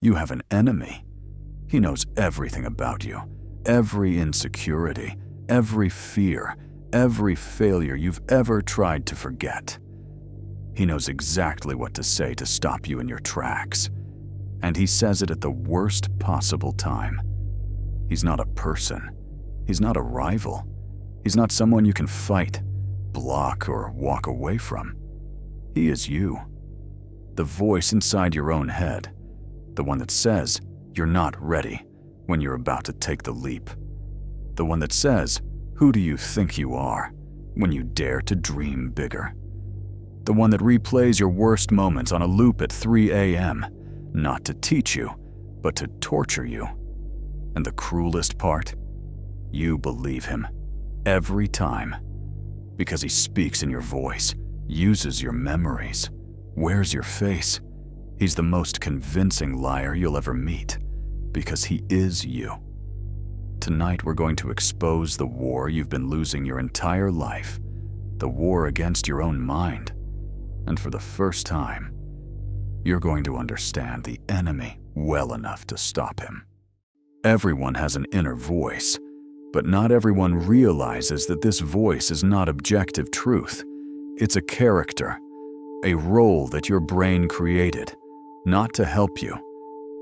You have an enemy. He knows everything about you, every insecurity, every fear, every failure you've ever tried to forget. He knows exactly what to say to stop you in your tracks, and he says it at the worst possible time. He's not a person. He's not a rival. He's not someone you can fight, block, or walk away from. He is you. The voice inside your own head, the one that says you're not ready when you're about to take the leap. The one that says, "Who do you think you are?" when you dare to dream bigger. The one that replays your worst moments on a loop at 3 a.m., not to teach you, but to torture you. And the cruelest part? You believe him. Every time. Because he speaks in your voice, uses your memories, wears your face. He's the most convincing liar you'll ever meet, because he is you. Tonight we're going to expose the war you've been losing your entire life, the war against your own mind. And for the first time, you're going to understand the enemy well enough to stop him. Everyone has an inner voice, but not everyone realizes that this voice is not objective truth. It's a character, a role that your brain created, not to help you,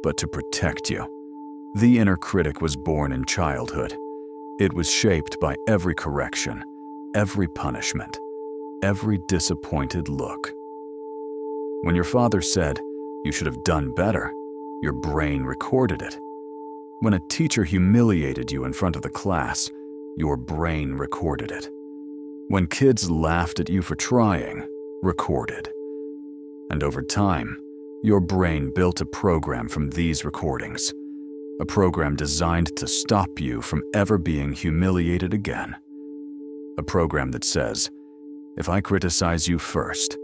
but to protect you. The inner critic was born in childhood. It was shaped by every correction, every punishment, every disappointed look. When your father said, "You should have done better," your brain recorded it. When a teacher humiliated you in front of the class, your brain recorded it. When kids laughed at you for trying, recorded. And over time, your brain built a program from these recordings, a program designed to stop you from ever being humiliated again. A program that says, if I criticize you first,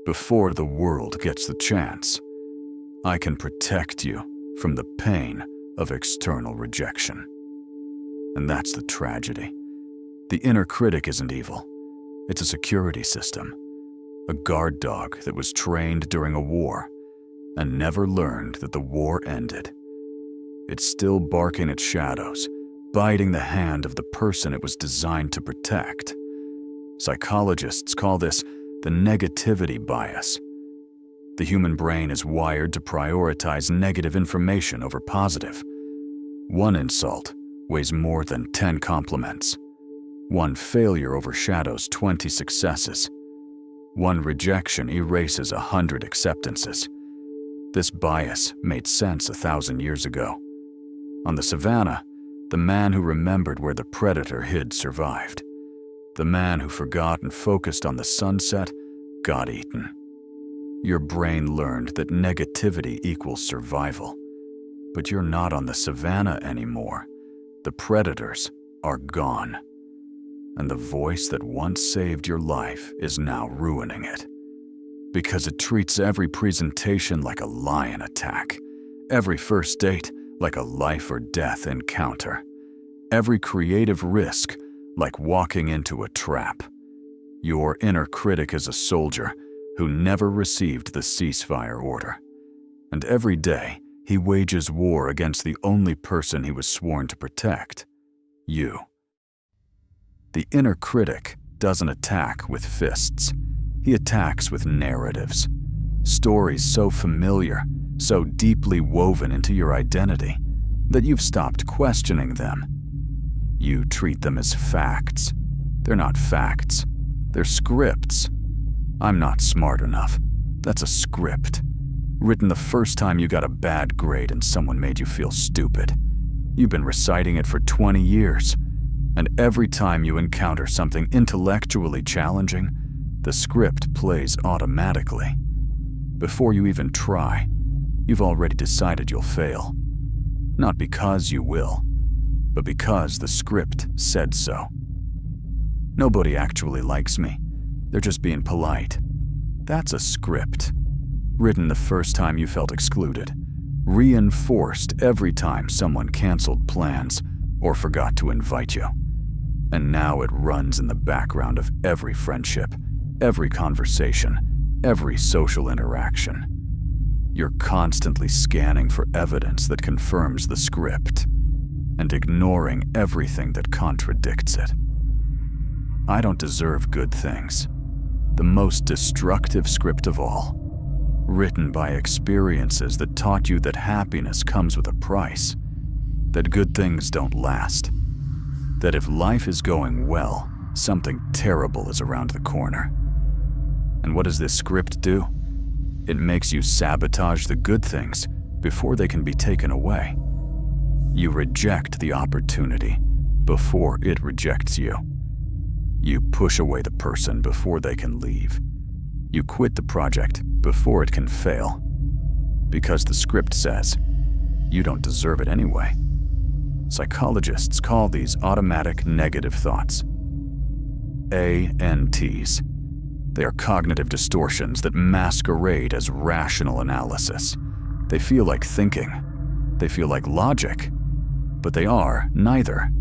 before the world gets the chance, I can protect you from the pain of external rejection. And that's the tragedy. The inner critic isn't evil. It's a security system, a guard dog that was trained during a war and never learned that the war ended. It's still barking at shadows, biting the hand of the person it was designed to protect. Psychologists call this the negativity bias. The human brain is wired to prioritize negative information over positive. One insult weighs more than 10 compliments. One failure overshadows 20 successes. One rejection erases 100 acceptances. This bias made sense 1,000 years ago. On the savannah, the man who remembered where the predator hid survived. The man who forgot and focused on the sunset got eaten. Your brain learned that negativity equals survival. But you're not on the savannah anymore. The predators are gone. And the voice that once saved your life is now ruining it. Because it treats every presentation like a lion attack, every first date like a life or death encounter, every creative risk like walking into a trap. Your inner critic is a soldier who never received the ceasefire order. And every day, he wages war against the only person he was sworn to protect, you. The inner critic doesn't attack with fists. He attacks with narratives. Stories so familiar, so deeply woven into your identity, that you've stopped questioning them. You treat them as facts. They're not facts. They're scripts. I'm not smart enough. That's a script. Written the first time you got a bad grade and someone made you feel stupid. You've been reciting it for 20 years. And every time you encounter something intellectually challenging, the script plays automatically. Before you even try, you've already decided you'll fail. Not because you will, but because the script said so. Nobody actually likes me. They're just being polite. That's a script. Written the first time you felt excluded. Reinforced every time someone canceled plans or forgot to invite you. And now it runs in the background of every friendship, every conversation, every social interaction. You're constantly scanning for evidence that confirms the script and ignoring everything that contradicts it. I don't deserve good things. The most destructive script of all, written by experiences that taught you that happiness comes with a price, that good things don't last, that if life is going well, something terrible is around the corner. And what does this script do? It makes you sabotage the good things before they can be taken away. You reject the opportunity before it rejects you. You push away the person before they can leave. You quit the project before it can fail. Because the script says, you don't deserve it anyway. Psychologists call these automatic negative thoughts. ANTs. They are cognitive distortions that masquerade as rational analysis. They feel like thinking. They feel like logic. But they are neither.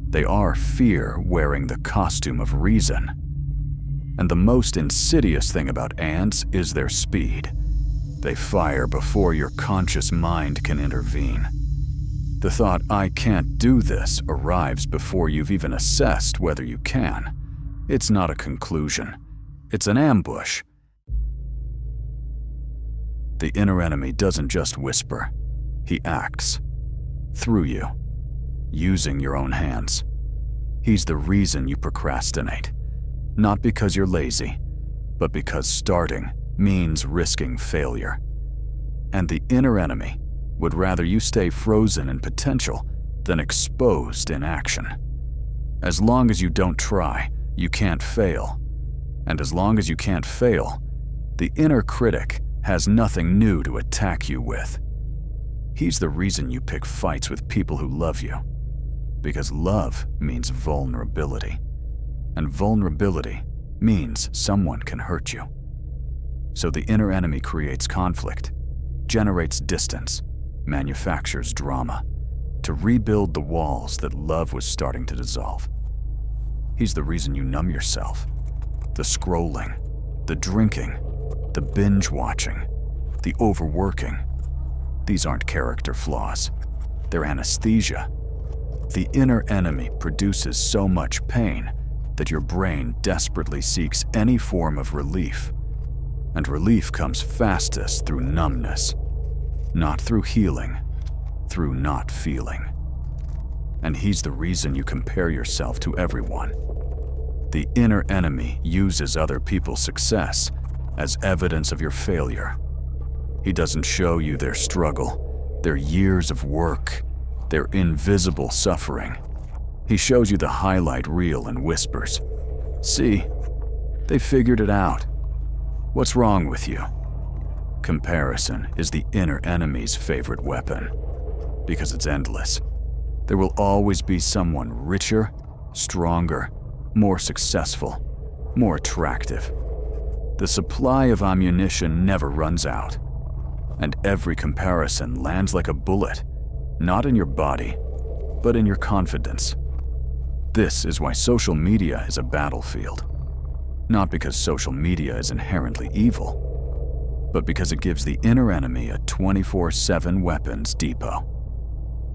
They are fear wearing the costume of reason. And the most insidious thing about ants is their speed. They fire before your conscious mind can intervene. The thought, I can't do this, arrives before you've even assessed whether you can. It's not a conclusion. It's an ambush. The inner enemy doesn't just whisper. He acts. Through you. Using your own hands. He's the reason you procrastinate. Not because you're lazy, but because starting means risking failure. And the inner enemy would rather you stay frozen in potential than exposed in action. As long as you don't try, you can't fail. And as long as you can't fail, the inner critic has nothing new to attack you with. He's the reason you pick fights with people who love you. Because love means vulnerability. And vulnerability means someone can hurt you. So the inner enemy creates conflict, generates distance, manufactures drama, to rebuild the walls that love was starting to dissolve. He's the reason you numb yourself. The scrolling, the drinking, the binge watching, the overworking. These aren't character flaws. They're anesthesia. The inner enemy produces so much pain that your brain desperately seeks any form of relief. And relief comes fastest through numbness, not through healing, through not feeling. And he's the reason you compare yourself to everyone. The inner enemy uses other people's success as evidence of your failure. He doesn't show you their struggle, their years of work, their invisible suffering. He shows you the highlight reel and whispers, "See, they figured it out. What's wrong with you?" Comparison is the inner enemy's favorite weapon, because it's endless. There will always be someone richer, stronger, more successful, more attractive. The supply of ammunition never runs out, and every comparison lands like a bullet, not in your body, but in your confidence. This is why social media is a battlefield. Not because social media is inherently evil, but because it gives the inner enemy a 24/7 weapons depot.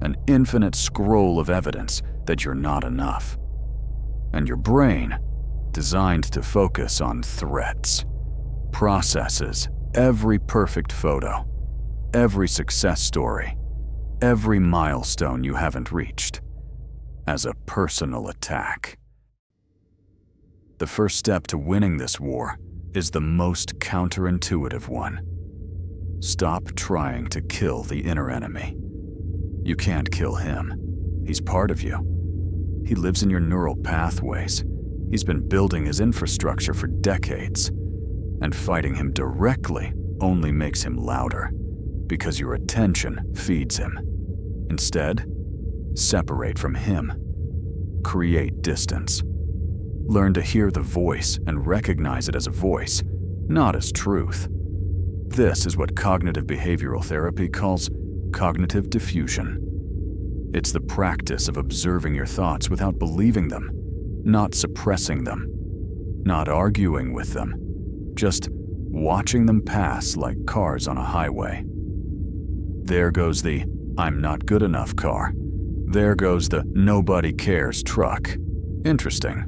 An infinite scroll of evidence that you're not enough. And your brain, designed to focus on threats, processes every perfect photo, every success story, every milestone you haven't reached, as a personal attack. The first step to winning this war is the most counterintuitive one. Stop trying to kill the inner enemy. You can't kill him. He's part of you. He lives in your neural pathways. He's been building his infrastructure for decades. And fighting him directly only makes him louder, because your attention feeds him. Instead, separate from him. Create distance. Learn to hear the voice and recognize it as a voice, not as truth. This is what cognitive behavioral therapy calls cognitive diffusion. It's the practice of observing your thoughts without believing them, not suppressing them, not arguing with them, just watching them pass like cars on a highway. There goes the "I'm not good enough" car. There goes the "nobody cares" truck. Interesting.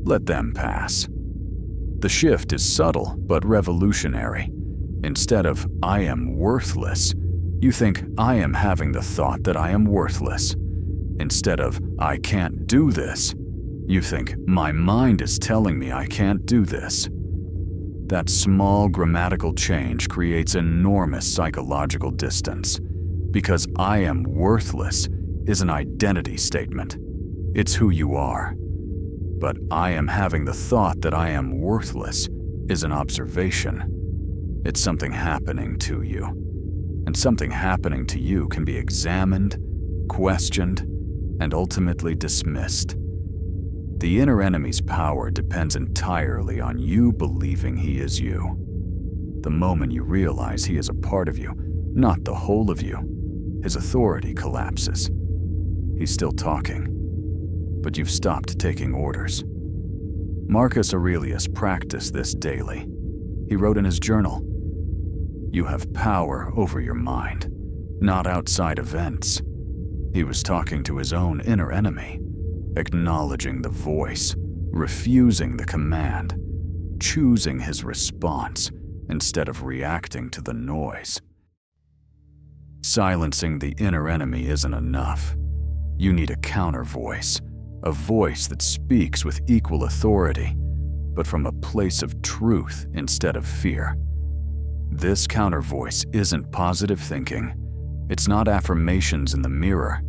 Let them pass. The shift is subtle but revolutionary. Instead of "I am worthless," you think "I am having the thought that I am worthless." Instead of "I can't do this," you think "my mind is telling me I can't do this." That small grammatical change creates enormous psychological distance, because "I am worthless" is an identity statement. It's who you are. But "I am having the thought that I am worthless" is an observation. It's something happening to you. And something happening to you can be examined, questioned, and ultimately dismissed. The inner enemy's power depends entirely on you believing he is you. The moment you realize he is a part of you, not the whole of you, his authority collapses. He's still talking, but you've stopped taking orders. Marcus Aurelius practiced this daily. He wrote in his journal, "You have power over your mind, not outside events." He was talking to his own inner enemy, acknowledging the voice, refusing the command, choosing his response instead of reacting to the noise. Silencing the inner enemy isn't enough. You need a counter voice, a voice that speaks with equal authority, but from a place of truth instead of fear. This counter voice isn't positive thinking. It's not affirmations in the mirror.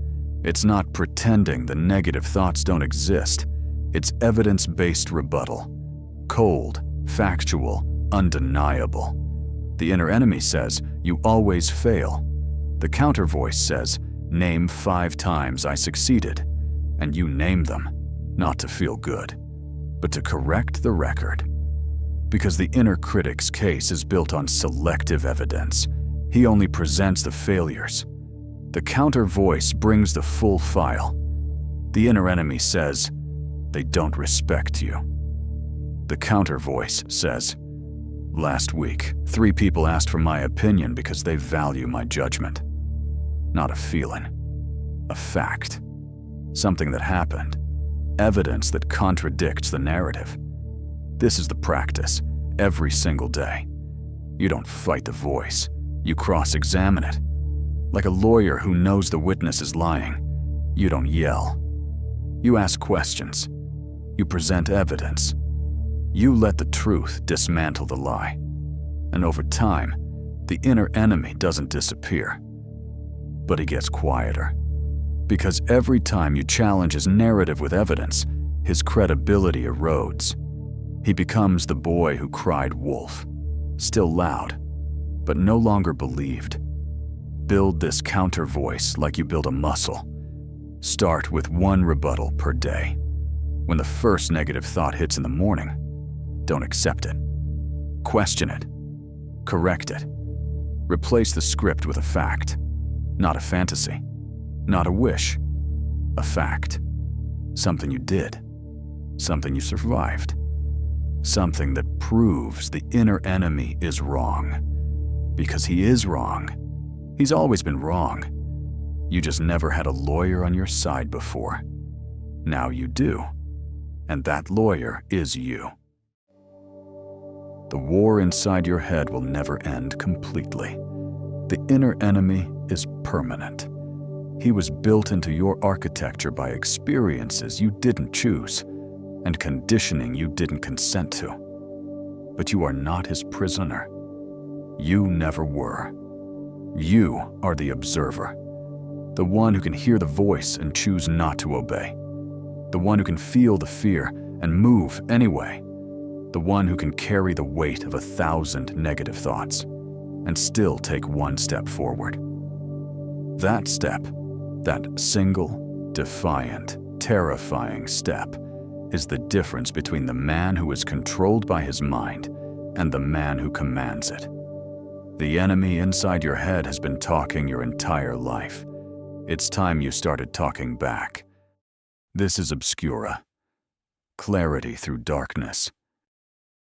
It's not pretending the negative thoughts don't exist. It's evidence-based rebuttal. Cold, factual, undeniable. The inner enemy says, "You always fail." The counter voice says, "Name 5 times I succeeded." And you name them, not to feel good, but to correct the record. Because the inner critic's case is built on selective evidence. He only presents the failures. The counter voice brings the full file. The inner enemy says, "They don't respect you." The counter voice says, "Last week, 3 people asked for my opinion because they value my judgment." Not a feeling, a fact. Something that happened. Evidence that contradicts the narrative. This is the practice, every single day. You don't fight the voice, you cross-examine it. Like a lawyer who knows the witness is lying, you don't yell. You ask questions. You present evidence. You let the truth dismantle the lie. And over time, the inner enemy doesn't disappear, but he gets quieter. Because every time you challenge his narrative with evidence, his credibility erodes. He becomes the boy who cried wolf, still loud, but no longer believed. Build this counter voice like you build a muscle. Start with 1 rebuttal per day. When the first negative thought hits in the morning, don't accept it. Question it. Correct it. Replace the script with a fact, not a fantasy, not a wish, a fact. Something you did, something you survived, something that proves the inner enemy is wrong. Because he is wrong. He's always been wrong. You just never had a lawyer on your side before. Now you do, and that lawyer is you. The war inside your head will never end completely. The inner enemy is permanent. He was built into your architecture by experiences you didn't choose and conditioning you didn't consent to. But you are not his prisoner. You never were. You are the observer, the one who can hear the voice and choose not to obey, the one who can feel the fear and move anyway, the one who can carry the weight of 1,000 negative thoughts and still take 1 step forward. That step, that single, defiant, terrifying step, is the difference between the man who is controlled by his mind and the man who commands it. The enemy inside your head has been talking your entire life. It's time you started talking back. This is OBSCURA. Clarity through darkness.